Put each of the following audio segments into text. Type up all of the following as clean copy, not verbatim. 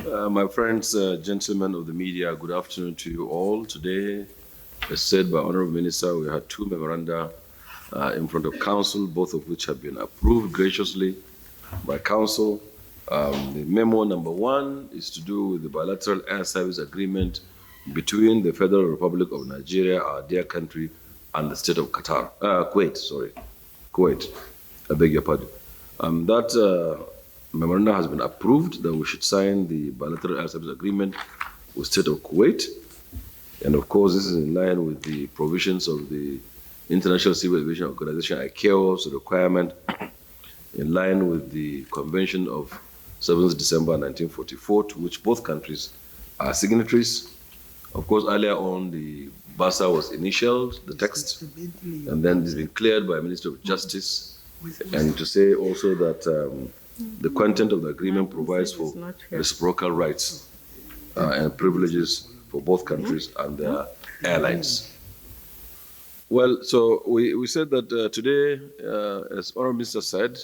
My friends, gentlemen of the media, good afternoon to you all. Today, as said by Honorable Minister, we had two memoranda in front of Council, both of which have been approved graciously by Council. The memo number one is to do with the bilateral air service agreement between the Federal Republic of Nigeria, our dear country, and the state of Kuwait. I beg your pardon. That memorandum has been approved that we should sign the bilateral air service agreement with the state of Kuwait. And of course, this is in line with the provisions of the International Civil Aviation Organization, ICAO's requirement, in line with the Convention of 7th December 1944, to which both countries are signatories. Of course, earlier on, the BASA was initialed, the text, and then it's been cleared by Minister of Justice, and to say also that the content of the agreement provides for reciprocal rights and privileges for both countries and their airlines. Well, so we said that today, as Honourable Minister said,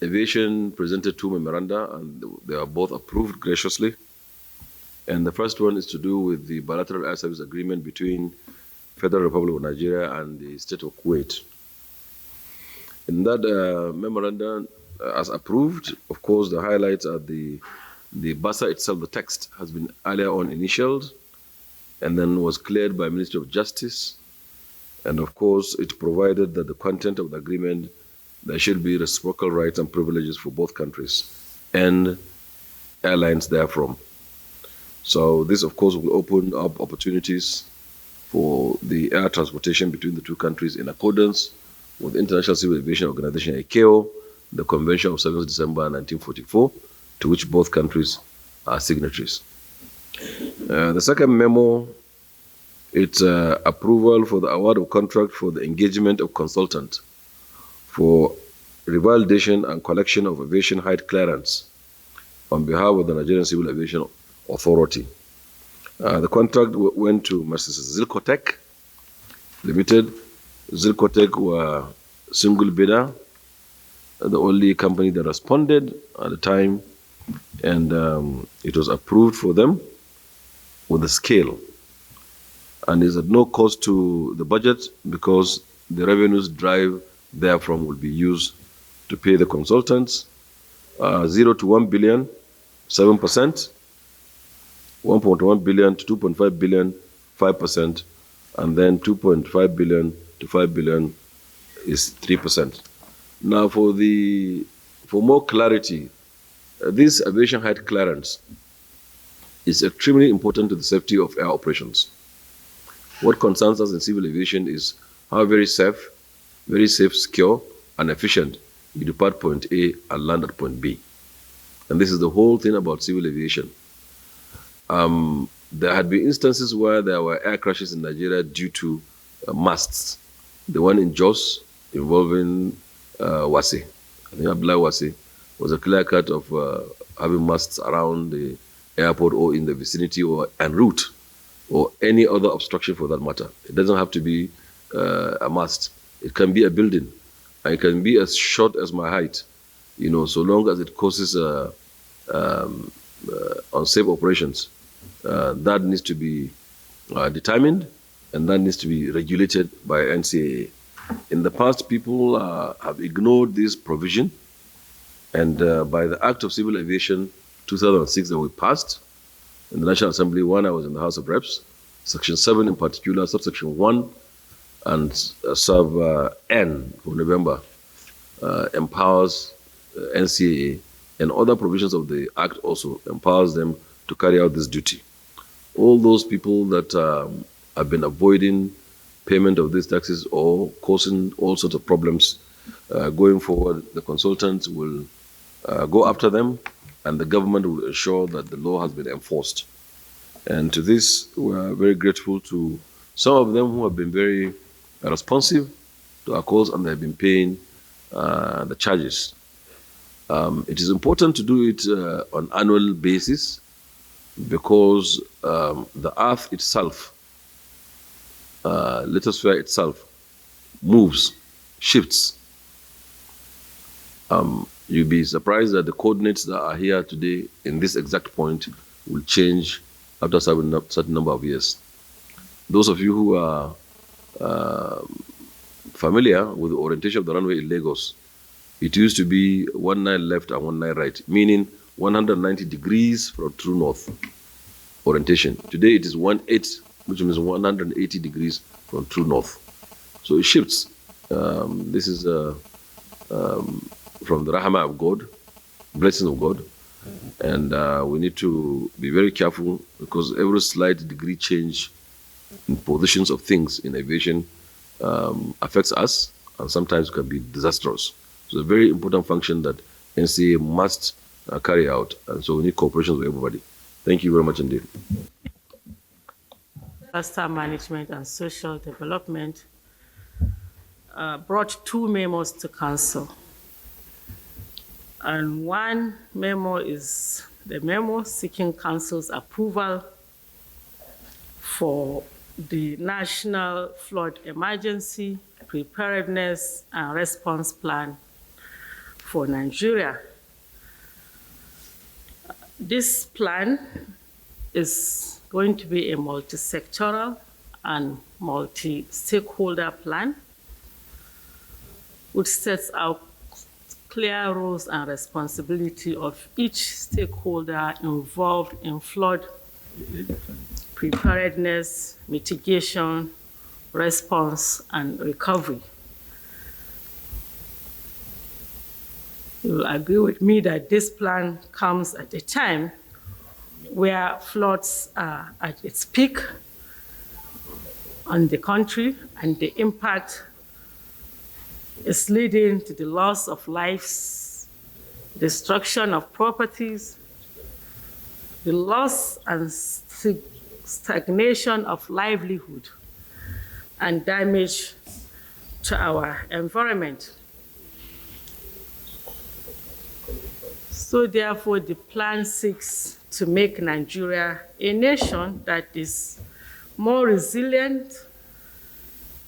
aviation presented two memoranda, and they are both approved graciously. And the first one is to do with the bilateral air service agreement between Federal Republic of Nigeria and the state of Kuwait. In that memorandum, as approved, of course, the highlights are the BASA itself, the text, has been earlier on initialed and then was cleared by Ministry of Justice. And of course, it provided that the content of the agreement, there should be reciprocal rights and privileges for both countries and airlines therefrom. So this, of course, will open up opportunities for the air transportation between the two countries in accordance with the International Civil Aviation Organization, ICAO, the Convention of 7th December 1944, to which both countries are signatories. The second memo, it's approval for the award of contract for the engagement of consultant for revalidation and collection of aviation height clearance on behalf of the Nigerian Civil Aviation Authority. The contract went to Mrs. Zilkotech Limited. Zilkotech were single bidder, the only company that responded at the time, and it was approved for them with a scale. And is at no cost to the budget because the revenues derived therefrom will be used to pay the consultants. 0 to 1 billion, 7%, 1.1 billion to 2.5 billion, 5%, and then 2.5 billion to 5 billion is 3%. Now, for more clarity, this aviation height clearance is extremely important to the safety of air operations. What concerns us in civil aviation is how very safe, secure, and efficient you depart point A and land at point B. And this is the whole thing about civil aviation. There had been instances where there were air crashes in Nigeria due to masts. The one in Jos involving Wasi. I think Abdullah Wasi was a clear cut of having masts around the airport or in the vicinity or en route, or any other obstruction for that matter. It doesn't have to be a mast. It can be a building, and it can be as short as my height, so long as it causes unsafe operations. That needs to be determined, and that needs to be regulated by NCAA. In the past, people have ignored this provision, and by the Act of Civil Aviation 2006 that we passed in the National Assembly, I was in the House of Reps, Section 7 in particular, subsection 1 and sub N for November, empowers NCAA, and other provisions of the Act also empowers them to carry out this duty. All those people that have been avoiding payment of these taxes or causing all sorts of problems going forward, the consultants will go after them, and the government will ensure that the law has been enforced. And to this, we are very grateful to some of them who have been very responsive to our calls, and they have been paying the charges. It is important to do it on an annual basis because the earth itself, lithosphere itself, moves, shifts. You'll be surprised that the coordinates that are here today in this exact point will change after a certain number of years. Those of you who are familiar with the orientation of the runway in Lagos, it used to be 19 left and 19 right, meaning 190 degrees from true north orientation. Today it is 18, which means 180 degrees from true north. So it shifts. This is from the rahmah of God, blessings of God. And we need to be very careful, because every slight degree change in positions of things in aviation affects us, and sometimes can be disastrous. So it's a very important function that NCAA must carry out, and so we need cooperation with everybody. Thank you very much indeed. Disaster Management and Social Development brought 2 memos to Council. And one memo is the memo seeking Council's approval for the National Flood Emergency Preparedness and Response Plan for Nigeria. This plan is going to be a multi-sectoral and multi-stakeholder plan, which sets out clear roles and responsibility of each stakeholder involved in flood preparedness, mitigation, response, and recovery. You will agree with me that this plan comes at a time where floods are at its peak on the country, and the impact is leading to the loss of lives, destruction of properties, the loss and stagnation of livelihood, and damage to our environment. So therefore, the plan seeks to make Nigeria a nation that is more resilient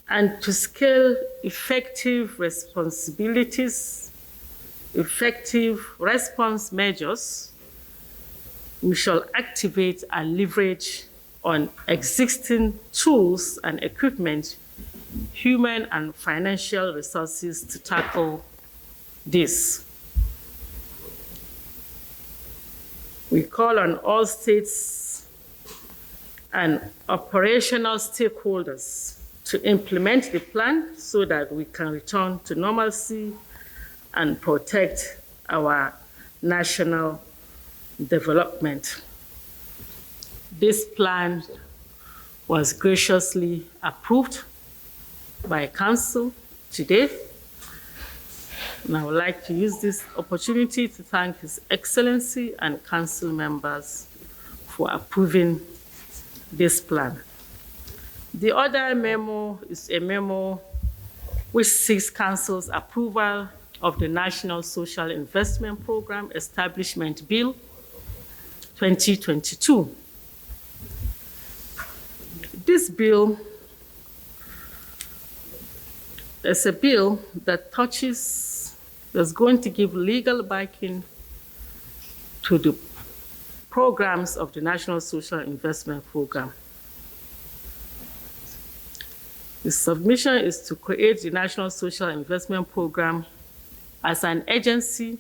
and to scale effective responsibilities, effective response measures. We shall activate and leverage on existing tools and equipment, human and financial resources to tackle this. We call on all states and operational stakeholders to implement the plan so that we can return to normalcy and protect our national development. This plan was graciously approved by Council today. And I would like to use this opportunity to thank His Excellency and Council members for approving this plan. The other memo is a memo which seeks Council's approval of the National Social Investment Program Establishment Bill 2022. This bill is a bill that that's going to give legal backing to the programs of the National Social Investment Program. The submission is to create the National Social Investment Program as an agency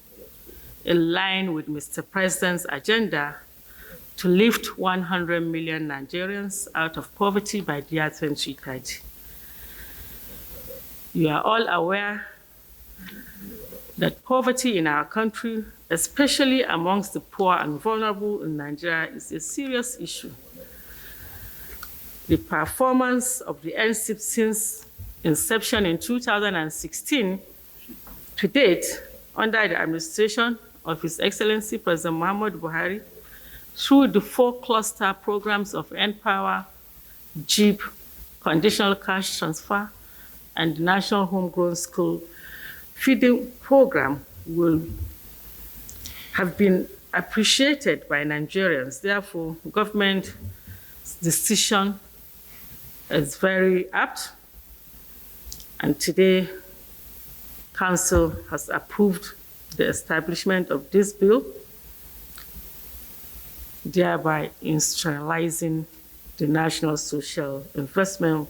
in line with Mr. President's agenda to lift 100 million Nigerians out of poverty by the year 2030. You are all aware that poverty in our country, especially amongst the poor and vulnerable in Nigeria, is a serious issue. The performance of the NCIP since inception in 2016 to date, under the administration of His Excellency President Muhammadu Buhari, through the 4 cluster programs of N-Power, JIP, Conditional Cash Transfer, and the National Homegrown School Feeding Program, will have been appreciated by Nigerians. Therefore, government's decision is very apt, and today Council has approved the establishment of this bill, thereby institutionalizing the National Social Investment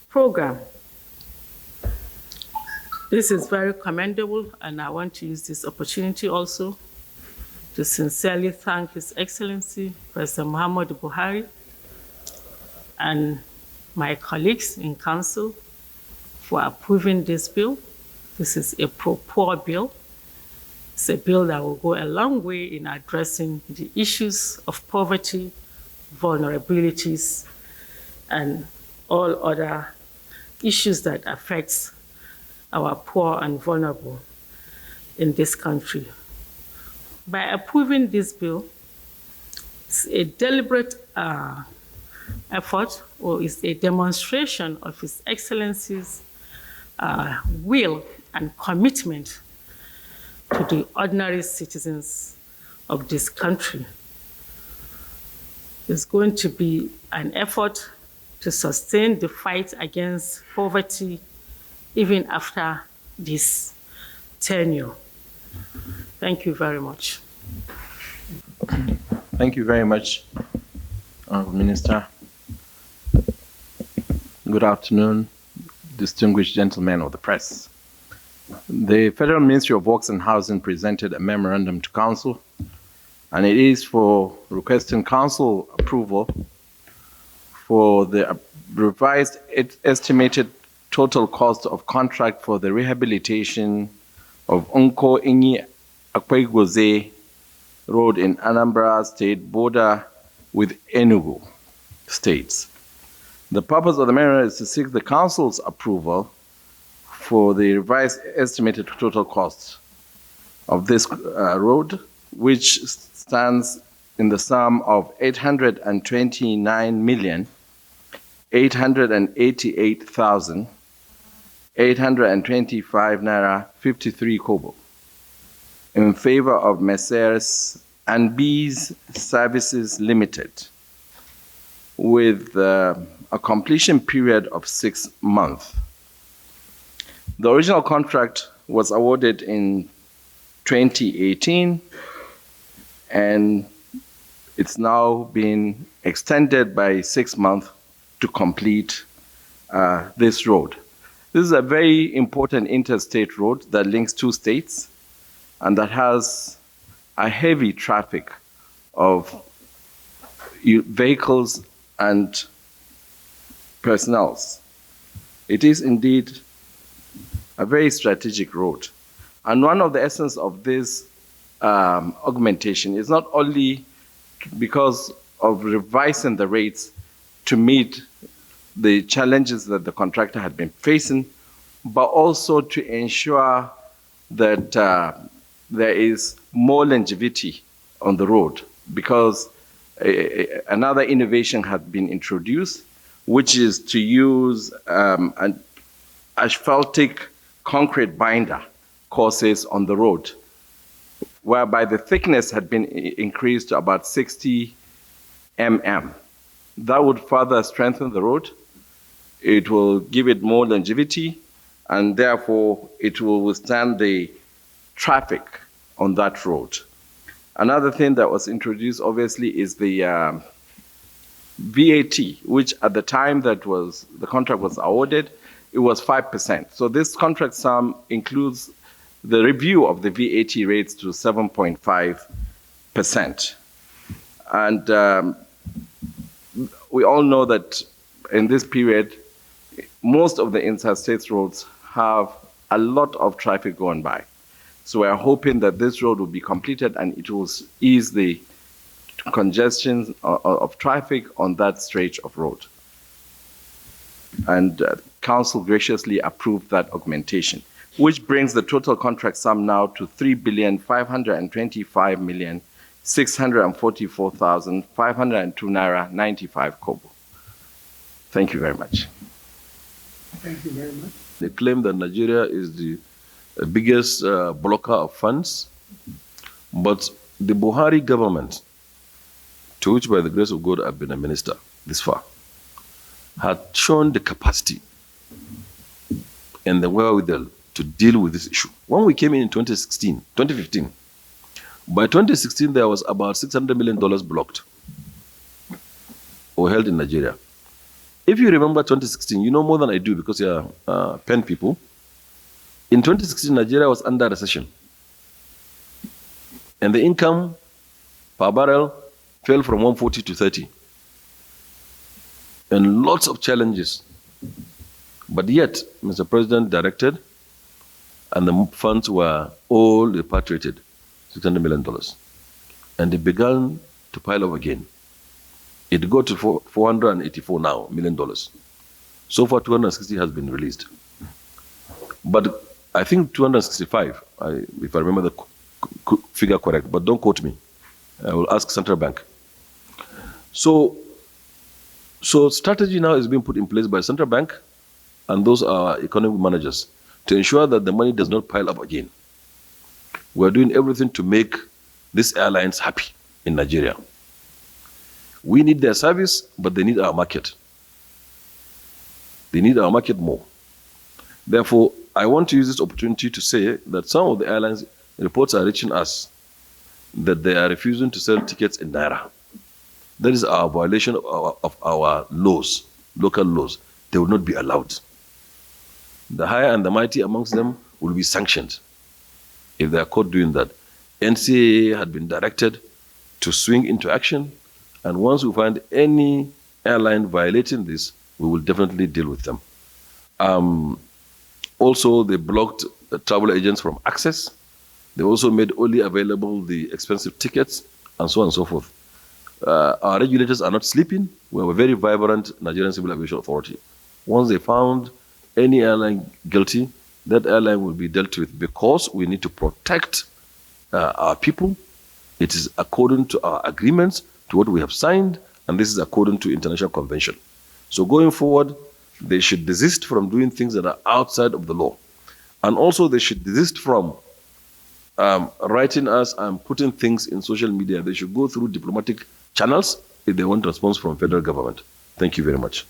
Program. This is very commendable, and I want to use this opportunity also to sincerely thank His Excellency, President Muhammadu Buhari, and my colleagues in Council for approving this bill. This is a pro-poor bill. It's a bill that will go a long way in addressing the issues of poverty, vulnerabilities, and all other issues that affect our poor and vulnerable in this country. By approving this bill, it's a deliberate effort, or it's a demonstration of His Excellency's will and commitment to the ordinary citizens of this country. It's going to be an effort to sustain the fight against poverty even after this tenure. Thank you very much. Thank you very much, Minister. Good afternoon, distinguished gentlemen of the press. The Federal Ministry of Works and Housing presented a memorandum to Council, and it is for requesting Council approval for the revised estimated total cost of contract for the rehabilitation of Unko Inyi Akwegoze Road in Anambra State, border with Enugu states. The purpose of the memorandum is to seek the Council's approval for the revised estimated total cost of this road, which stands in the sum of 829,888,825 naira 53 kobo in favor of Messrs. and B's Services Limited, with a completion period of 6 months. The original contract was awarded in 2018, and it's now been extended by 6 months to complete this road. This is a very important interstate road that links 2 states and that has a heavy traffic of vehicles and personnel. It is indeed a very strategic road. And one of the essence of this augmentation is not only because of revising the rates to meet the challenges that the contractor had been facing, but also to ensure that there is more longevity on the road, because another innovation had been introduced, which is to use an asphaltic concrete binder courses on the road, whereby the thickness had been increased to about 60 mm. That would further strengthen the road. It will give it more longevity, and therefore it will withstand the traffic on that road. Another thing that was introduced, obviously, is the VAT, which at the time that the contract was awarded, it was 5%. So this contract sum includes the review of the VAT rates to 7.5%. And we all know that in this period, most of the interstate roads have a lot of traffic going by. So we are hoping that this road will be completed and it will ease the congestion of traffic on that stretch of road. And Council graciously approved that augmentation, which brings the total contract sum now to 3,525,644,502 naira 95 kobo. Thank you very much. Thank you very much. They claim that Nigeria is the biggest blocker of funds, but the Buhari government, to which by the grace of God I've been a minister this far, had shown the capacity and the wherewithal to deal with this issue. When we came in 2015, by 2016, there was about $600 million blocked or held in Nigeria. If you remember 2016, you know more than I do because you're pen people. In 2016, Nigeria was under recession. And the income per barrel fell from 140 to 30. And lots of challenges. But yet, Mr. President directed, and the funds were all repatriated, $600 million. And they began to pile up again. It got to $484 now, million. So far, 260 has been released. But I think 265, if I remember the figure correct, but don't quote me. I will ask Central Bank. So strategy now is being put in place by Central Bank, and those are economic managers, to ensure that the money does not pile up again. We're doing everything to make these airlines happy in Nigeria. We need their service, but they need our market. They need our market more. Therefore, I want to use this opportunity to say that some of the airlines reports are reaching us that they are refusing to sell tickets in Naira. That is our violation of our laws, local laws. They will not be allowed. The high and the mighty amongst them will be sanctioned if they are caught doing that. NCAA had been directed to swing into action, and once we find any airline violating this, we will definitely deal with them. Also, they blocked the travel agents from access. They also made only available the expensive tickets, and so on and so forth. Our regulators are not sleeping. We have a very vibrant Nigerian Civil Aviation Authority. Once they found any airline guilty, that airline will be dealt with, because we need to protect our people. It is according to our agreements, to what we have signed, and this is according to international convention. So going forward, they should desist from doing things that are outside of the law. And also they should desist from writing us and putting things in social media. They should go through diplomatic channels if they want a response from federal government. Thank you very much.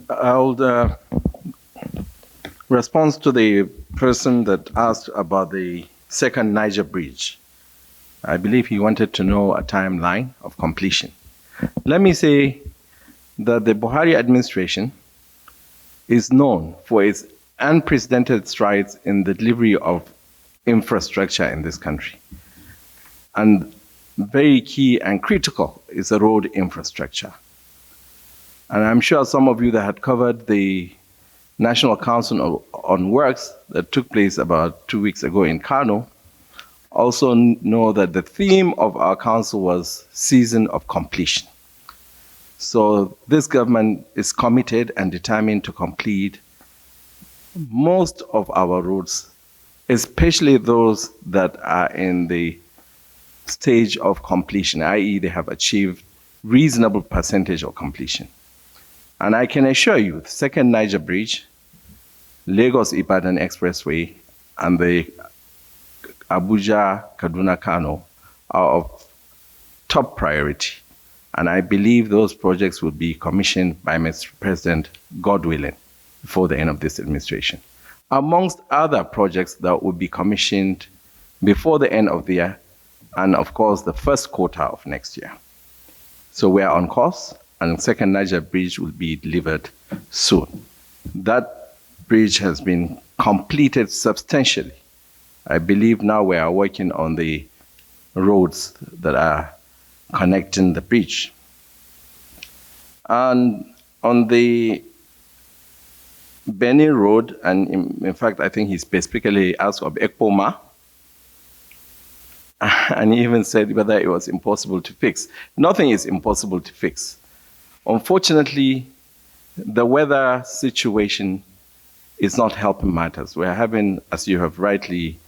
I'll respond to the person that asked about the second Niger bridge. I believe he wanted to know a timeline of completion. Let me say that the Buhari administration is known for its unprecedented strides in the delivery of infrastructure in this country. And very key and critical is the road infrastructure. And I'm sure some of you that had covered the National Council on Works that took place about 2 weeks ago in Kano also know that the theme of our council was season of completion. So this government is committed and determined to complete most of our roads, especially those that are in the stage of completion, i.e. they have achieved reasonable percentage of completion. And I can assure you, the second Niger Bridge, Lagos-Ibadan Expressway, and the Abuja-Kaduna-Kano are of top priority. And I believe those projects will be commissioned by Mr. President, God willing, before the end of this administration. Amongst other projects that will be commissioned before the end of the year, and of course the first quarter of next year. So we are on course, and the second Niger Bridge will be delivered soon. That bridge has been completed substantially. I believe now we are working on the roads that are connecting the bridge. And on the Benin Road, and in fact, I think he specifically asked of Ekpoma, and he even said whether it was impossible to fix. Nothing is impossible to fix. Unfortunately, the weather situation is not helping matters. We're having, as you have rightly,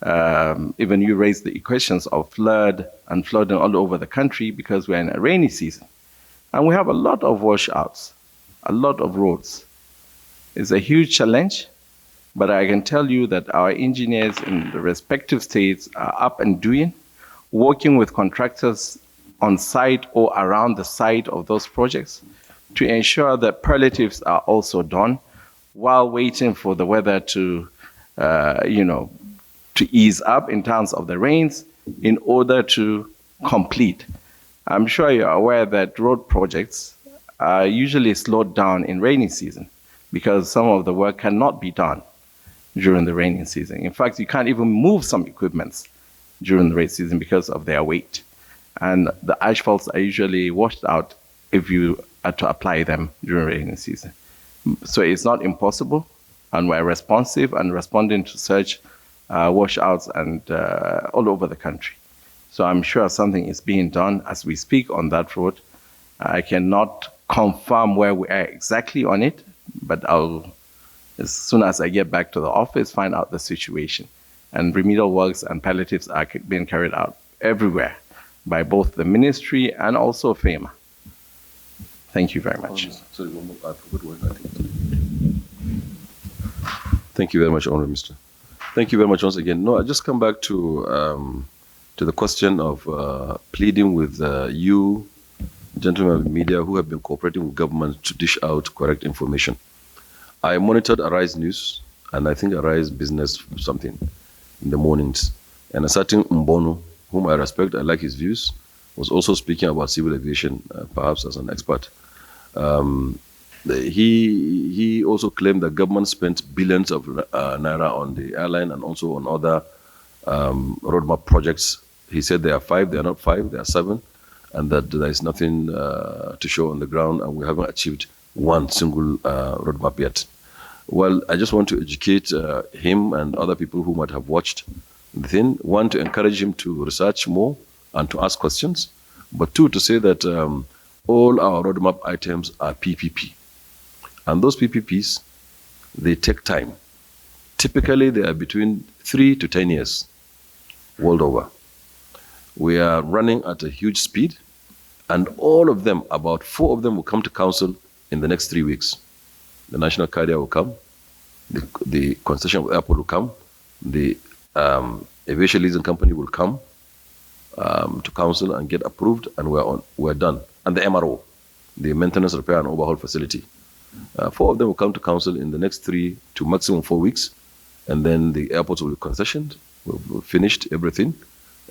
even you raised the questions of flood and flooding all over the country because we're in a rainy season. And we have a lot of washouts, a lot of roads. It's a huge challenge, but I can tell you that our engineers in the respective states are up and doing, working with contractors on site or around the site of those projects to ensure that palliatives are also done while waiting for the weather to, to ease up in terms of the rains in order to complete. I'm sure you're aware that road projects are usually slowed down in rainy season because some of the work cannot be done during the rainy season. In fact, you can't even move some equipments during the rainy season because of their weight. And the asphalts are usually washed out if you are to apply them during rainy season. So it's not impossible, and we're responsive and responding to such washouts and all over the country. So I'm sure something is being done as we speak on that road. I cannot confirm where we are exactly on it, but I'll, as soon as I get back to the office, find out the situation. And remedial works and palliatives are being carried out everywhere by both the ministry and also FEMA. Thank you very much. Sorry, one more. I forgot one, I think. Thank you very much, Honorable Minister. Thank you very much once again. No, I just come back to the question of pleading with you, gentlemen of the media, who have been cooperating with government to dish out correct information. I monitored Arise News, and I think Arise Business something in the mornings. And a certain Mbono, whom I respect, I like his views, was also speaking about civil aviation, perhaps as an expert. He also claimed that government spent billions of naira on the airline and also on other roadmap projects. He said there are 5, they are not 5, there are 7, and that there is nothing to show on the ground, and we haven't achieved one single roadmap yet. Well, I just want to educate him and other people who might have watched the thing. 1, to encourage him to research more and to ask questions, but 2, to say that all our roadmap items are PPP. And those PPPs, they take time. Typically, they are between 3 to 10 years world over. We are running at a huge speed, and all of them, about 4 of them, will come to council in the next 3 weeks. The National Carrier will come, the concession airport will come, the aviation leasing company will come to council and get approved, and we're done. And the MRO, the maintenance, repair, and overhaul facility. 4 of them will come to council in the next 3 to maximum 4 weeks, and then the airports will be concessioned. We've finished everything,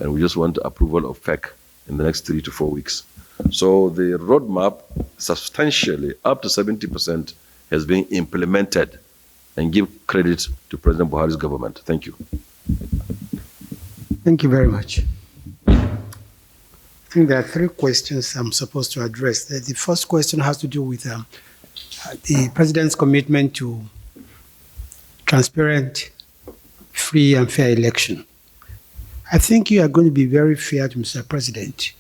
and we just want approval of FEC in the next 3 to 4 weeks. So the roadmap, substantially up to 70%, has been implemented, and give credit to President Buhari's government. Thank you. Thank you very much. I think there are 3 questions I'm supposed to address. The first question has to do with the President's commitment to transparent, free and fair election. I think you are going to be very fair to Mr. President.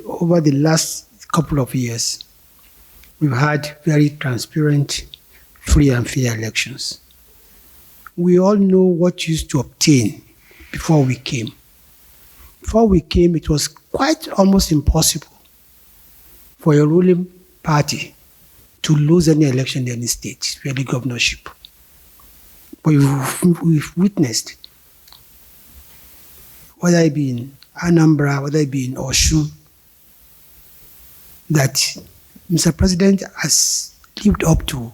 Over the last couple of years, we've had very transparent, free and fair elections. We all know what used to obtain before we came. Before we came, it was quite almost impossible for a ruling party to lose any election in any state, especially governorship. But we've witnessed, whether it be in Anambra, whether it be in Osun, that Mr. President has lived up to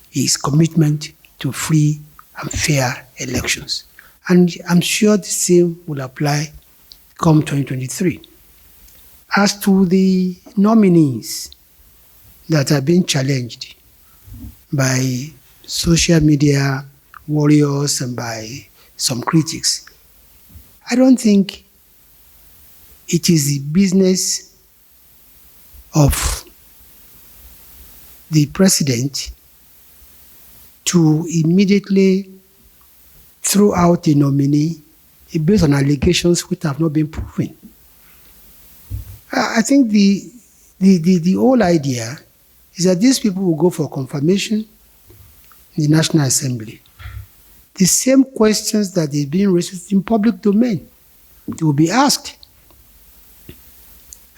his commitment to free and fair elections. And I'm sure the same will apply come 2023. As to the nominees that are being challenged by social media warriors and by some critics, I don't think it is the business of the president to immediately throw out a nominee based on allegations which have not been proven. I think the whole idea is that these people will go for confirmation in the National Assembly. The same questions that are being raised in public domain, they will be asked.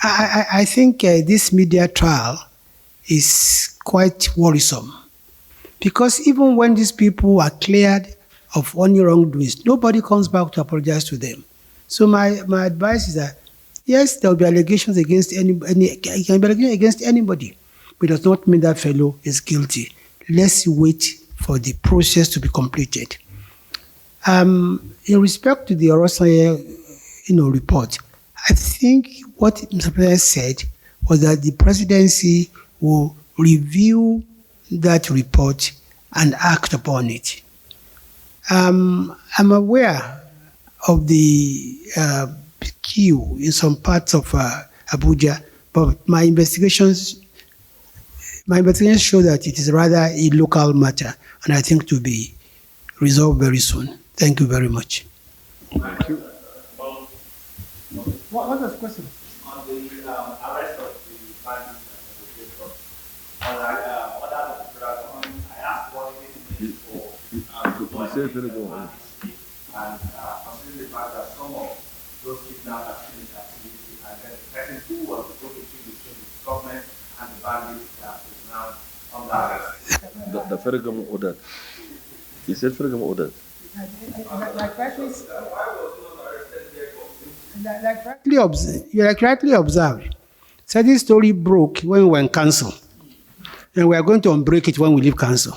I think this media trial is quite worrisome, because even when these people are cleared of any wrongdoings, nobody comes back to apologize to them. So my advice is that, yes, there will be allegations against anybody, but it does not mean that fellow is guilty. Let's wait for the process to be completed. In respect to the Orosanye, report, I think what Mr. President said was that the presidency will review that report and act upon it. I'm aware of the queue in some parts of Abuja, but my investigations show that it is rather a local matter, and I think to be resolved very soon. Thank you very much. Thank you. What was the question? On the arrest of the bandits and negotiators, on other of I asked what this means for and considering the fact that some of those kidnapped are still in captivity, and then the person who was the go-between between the government and the bandits is now under arrest. The federal government ordered. He said federal government ordered. Like rightly observed, so this story broke when we were in council, and we are going to unbreak it when we leave council.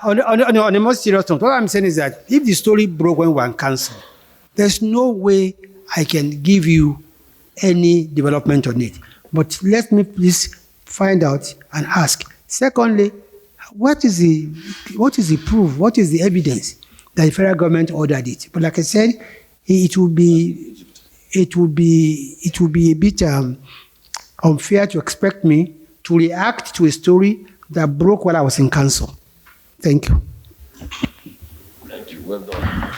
On a more serious note, what I'm saying is that if the story broke when we were in council, there's no way I can give you any development on it. But let me please find out and ask. Secondly, what is the proof? What is the evidence that the federal government ordered it? But like I said, it would be a bit unfair to expect me to react to a story that broke while I was in council. Thank you. Thank you. Well done.